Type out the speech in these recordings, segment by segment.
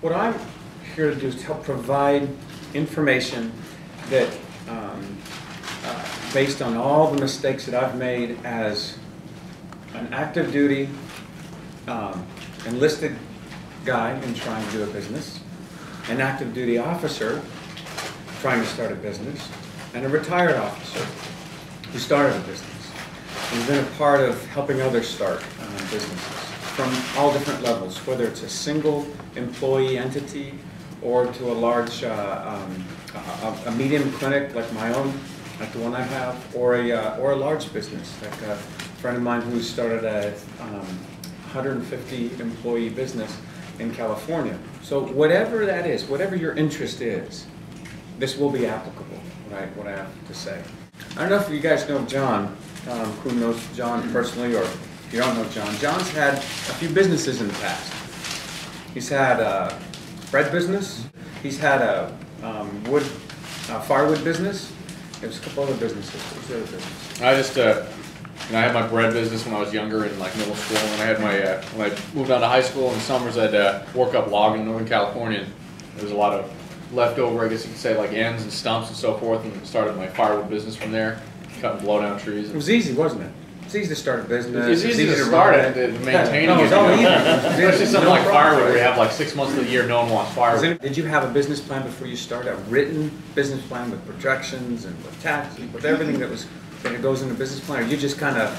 What I'm here to do is to help provide information that, based on all the mistakes that I've made as an active duty enlisted guy in trying to do a business, an active duty officer trying to start a business, and a retired officer who started a business. He's been a part of helping others start businesses from all different levels, whether it's a single employee entity or to a large, a medium clinic like my own, like the one I have, or a large business, like a friend of mine who started a 150 employee business in California. So whatever that is, whatever your interest is, this will be applicable, right, what I have to say. I don't know if you guys know John, who knows John personally, or if you don't know John. John's had a few businesses in the past. He's had a bread business. He's had a firewood business. There's a couple other businesses. What's the other business? I just, I had my bread business when I was younger in like middle school, and I had my, when I moved on to high school in the summers, I'd work up logging in Northern California. And there was a lot of leftover, I guess you could say, like ends and stumps and so forth, and started my firewood business from there, cutting blow down trees. It was easy, wasn't it? It's easy to start a business. It's easy to start it, maintaining it. Especially something like firewood, where you have like 6 months of the year no one wants firewood. Did you have a business plan before you started? A written business plan with projections and with taxes, with everything that goes in a business plan? Or you just kind of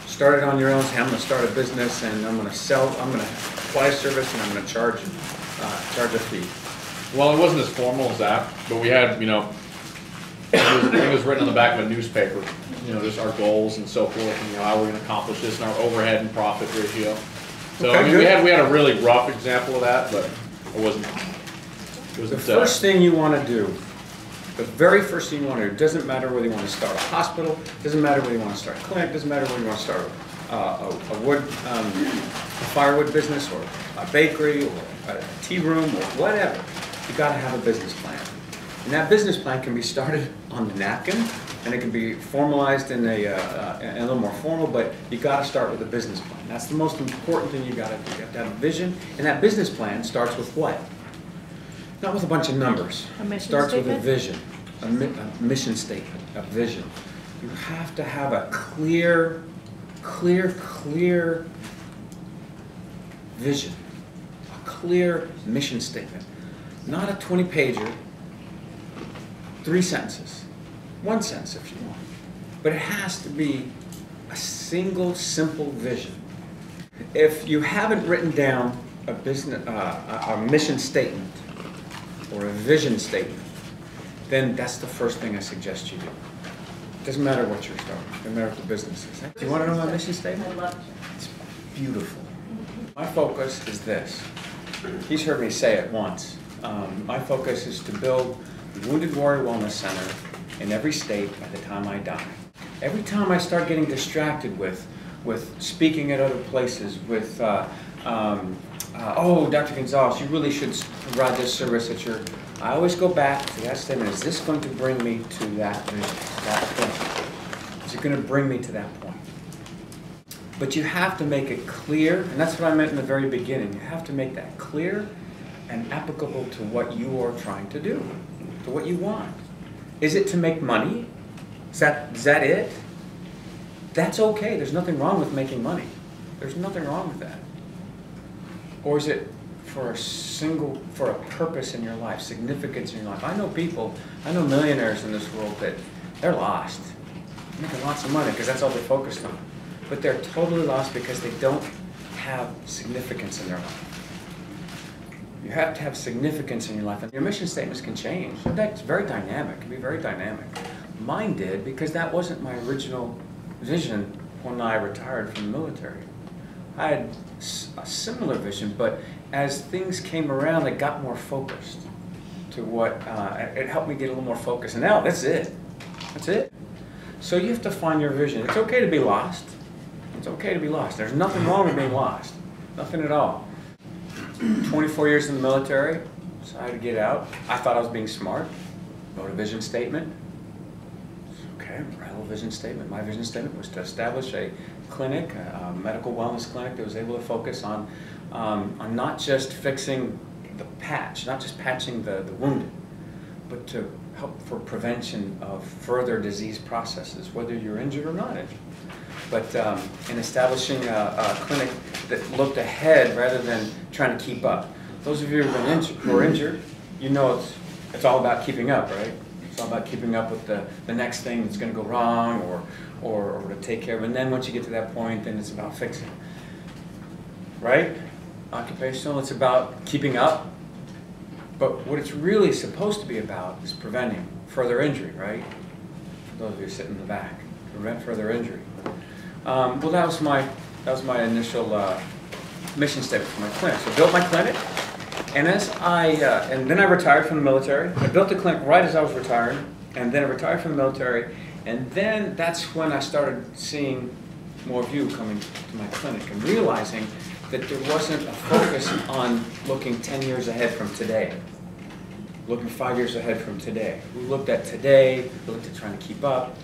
started on your own, say, I'm going to start a business and I'm going to apply a service and I'm going to charge a fee? Well, it wasn't as formal as that, but we had, it was written on the back of a newspaper, just our goals and so forth, and how we're going to accomplish this, and our overhead and profit ratio. So okay, I mean, we had a really rough example of that, but it wasn't. The first thing you want to do, the very first thing you want to do, doesn't matter whether you want to start a hospital, doesn't matter whether you want to start a clinic, doesn't matter whether you want to start a firewood business or a bakery or a tea room or whatever. You got to have a business plan. And that business plan can be started on the napkin, and it can be formalized in a little more formal, but you got to start with a business plan. That's the most important thing you got to do. You have to have a vision, and that business plan starts with what? Not with a bunch of numbers. It starts with a vision, a mission statement, a vision. You have to have a clear vision, a clear mission statement. Not a 20-pager, 3 sentences, 1 sentence if you want. But it has to be a single, simple vision. If you haven't written down a mission statement or a vision statement, then that's the first thing I suggest you do. It doesn't matter what you're starting, it doesn't matter what the business is. Do you want to know my mission statement? I love it. It's beautiful. My focus is this. He's heard me say it once. My focus is to build the Wounded Warrior Wellness Center in every state by the time I die. Every time I start getting distracted with speaking at other places, with, oh, Dr. Gonzalez, you really should provide this service at your... I always go back to that statement. Is this going to bring me to that vision, to that point? Is it going to bring me to that point? But you have to make it clear, and that's what I meant in the very beginning. You have to make that clear and applicable to what you are trying to do, to what you want. Is it to make money? Is that it? That's okay. There's nothing wrong with making money. There's nothing wrong with that. Or is it for a purpose in your life, significance in your life? I know millionaires in this world that they're lost. They're making lots of money because that's all they're focused on. But they're totally lost because they don't have significance in their life. You have to have significance in your life, and your mission statements can change. That's very dynamic. It can be very dynamic. Mine did, because that wasn't my original vision when I retired from the military. I had a similar vision, but as things came around, it got more focused to what, it helped me get a little more focused. And now, that's it. That's it. So you have to find your vision. It's okay to be lost. It's okay to be lost. There's nothing wrong with being lost. Nothing at all. 24 years in the military, decided to get out. I thought I was being smart. Wrote a vision statement. Okay, write a vision statement. My vision statement was to establish a clinic, a medical wellness clinic that was able to focus on not just fixing the patch, not just patching the wounded, but to help for prevention of further disease processes, whether you're injured or not injured. But in establishing a clinic that looked ahead rather than trying to keep up. Those of you who are injured, you know it's all about keeping up, right? It's all about keeping up with the next thing that's going to go wrong or to take care of. And then once you get to that point, then it's about fixing. Right? Occupational, it's about keeping up. But what it's really supposed to be about is preventing further injury, right? Those of you sitting in the back, prevent further injury. Well, that was my initial mission statement for my clinic. So I built my clinic, and and then I retired from the military. I built the clinic right as I was retiring, and then I retired from the military, and then that's when I started seeing more of you coming to my clinic and realizing that there wasn't a focus on looking 10 years ahead from today, looking 5 years ahead from today. We looked at today, we looked at trying to keep up,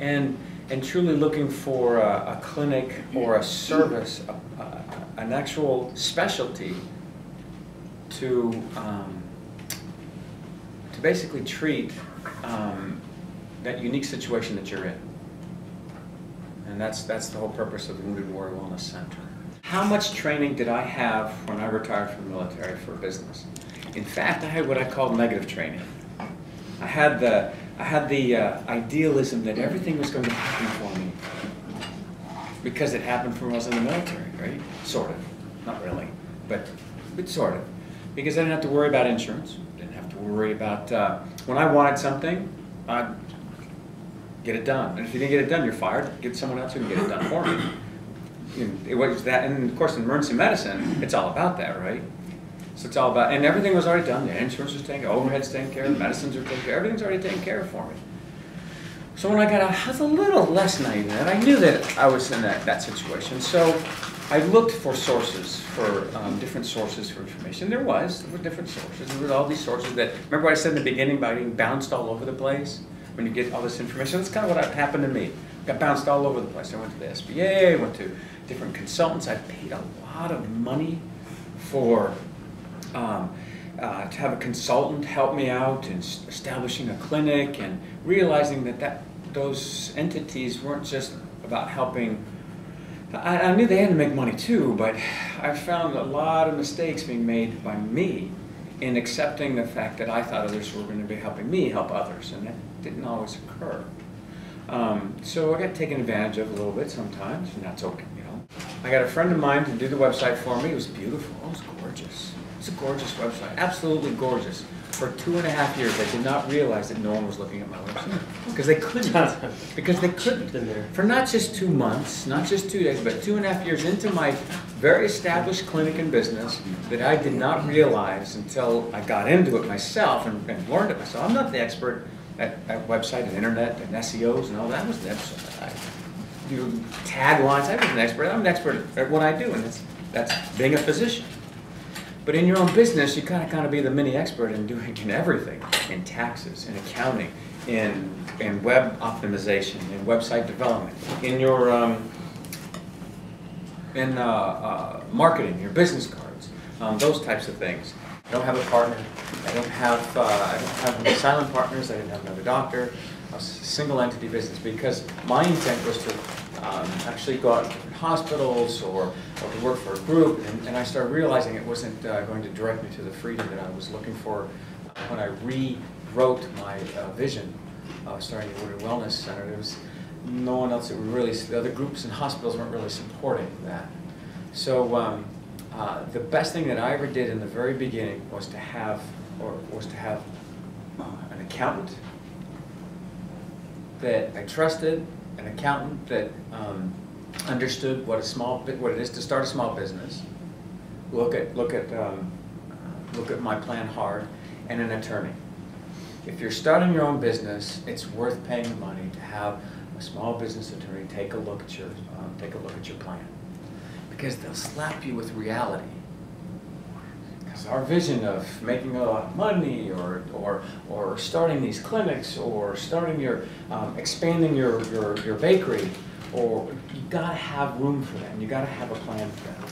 and truly looking for a clinic or a service, an actual specialty to basically treat that unique situation that you're in. And that's the whole purpose of the Wounded Warrior Wellness Center. How much training did I have when I retired from the military for business? In fact, I had what I call negative training. I had the idealism that everything was going to happen for me because it happened when I was in the military, right? Sort of, not really, but sort of. Because I didn't have to worry about insurance, didn't have to worry about, when I wanted something, I'd get it done. And if you didn't get it done, you're fired. Get someone else who can get it done for me. It was that, and of course in emergency medicine, it's all about that, right? So it's all about, and everything was already done. The insurance was taken care of, overhead's taken care of, medicines are taken care of, everything's already taken care of for me. So when I got out, I was a little less naive than that. I knew that I was in that situation. So I looked for sources, for different sources for information. There were different sources. There were all these sources that, remember what I said in the beginning about being bounced all over the place? When you get all this information, that's kind of what happened to me. Got bounced all over the place. I went to the SBA, I went to different consultants. I paid a lot of money for to have a consultant help me out in establishing a clinic and realizing that those entities weren't just about helping. I knew they had to make money too, but I found a lot of mistakes being made by me in accepting the fact that I thought others were going to be helping me help others, and that didn't always occur. So I got taken advantage of a little bit sometimes, and that's okay, you know. I got a friend of mine to do the website for me. It was beautiful. It was gorgeous. It's a gorgeous website, absolutely gorgeous. For 2.5 years, I did not realize that no one was looking at my website because they couldn't. Because they couldn't. For not just 2 months, not just 2 days, but 2.5 years into my very established clinic and business that I did not realize until I got into it myself and learned it myself. I'm not the expert at website and internet and SEOs and all that. I was the expert. Taglines. I was an expert. I'm an expert at what I do, and that's being a physician. But in your own business, you kind of be the mini expert in doing everything, in taxes, in accounting, in web optimization, in website development, in your marketing, your business cards, those types of things. I don't have a partner. I don't have any silent partners. I didn't have another doctor. I was a single entity business because my intent was to actually go out to hospitals or to work for a group, and I started realizing it wasn't going to direct me to the freedom that I was looking for when I rewrote my vision of starting the Wounded Wellness Center. There was no one else that would really, the other groups and hospitals weren't really supporting that. So the best thing that I ever did in the very beginning was to have an accountant that I trusted, an accountant that understood what it is to start a small business, look at my plan hard, and an attorney. If you're starting your own business, it's worth paying the money to have a small business attorney take a look at your plan, because they'll slap you with reality. Because our vision of making a lot of money, or starting these clinics, or starting expanding your bakery, or you gotta have room for that, and you gotta have a plan for that.